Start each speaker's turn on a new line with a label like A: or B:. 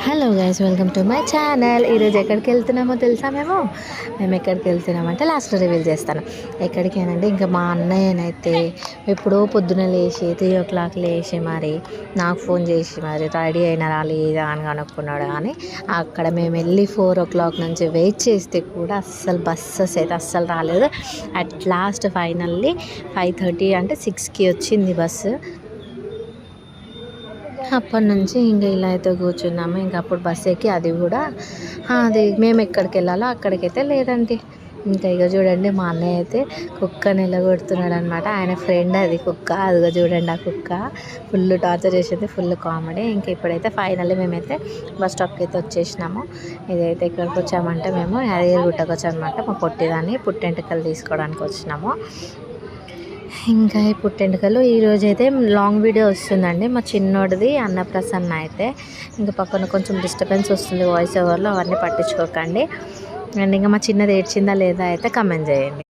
A: Hello guys, welcome to my channel. ఈరోజు ఎక్కడికి వెళ్తున్నామో తెలుసా? మేము ఎక్కడికి వెళ్తున్నామంటే లాస్ట్లో రివీల్ చేస్తాను. ఎక్కడికేనండి, ఇంకా మా అన్నయ్యనైతే ఎప్పుడో పొద్దున లేచి 3 o'clock లేచి మరి నాకు ఫోన్ చేసి మరి రెడీ అయినారా లేదా అని కనుక్కున్నాడు. కానీ అక్కడ మేము వెళ్ళి 4 o'clock నుంచి వెయిట్ చేస్తే కూడా అస్సలు బస్సెస్ అయితే అస్సలు రాలేదు. అట్ లాస్ట్ ఫైనల్లీ 5:30 అంటే 6కి వచ్చింది బస్సు. అప్పటి నుంచి ఇంకా ఇలా అయితే కూర్చున్నాము. ఇంకా అప్పుడు బస్సు ఎక్కి అది కూడా అది మేము ఎక్కడికి వెళ్ళాలో అక్కడికైతే లేదండి. ఇంకా ఇక చూడండి, మా అన్నయ్య అయితే కుక్క నిలబెడుతున్నాడు అనమాట. ఆయన ఫ్రెండ్ అది కుక్క. అదిగా చూడండి, ఆ కుక్క ఫుల్ టార్చర్ చేసేది, ఫుల్ కామెడీ. ఇంకా ఇప్పుడైతే ఫైనల్లీ మేమైతే బస్ స్టాప్కి అయితే వచ్చేసినాము. ఇదైతే ఇక్కడికి వచ్చామంటే మేము యాదగిరిగుట్టకు వచ్చామన్నమాట. మా పొట్టిదాన్ని పుట్టెంటుకలు తీసుకోవడానికి వచ్చినాము. ఇంకా ఈ పుట్టెంటుకలు ఈరోజైతే లాంగ్ వీడియో వస్తుందండి. మా చిన్నోడిది అన్నప్రసన్న అయితే ఇంకా పక్కన కొంచెం డిస్టర్బెన్స్ వస్తుంది వాయిస్ ఓవర్లో, అవన్నీ పట్టించుకోకండి. అండ్ ఇంకా మా చిన్నది ఏడ్చిందా లేదా అయితే కమెంట్ చేయండి.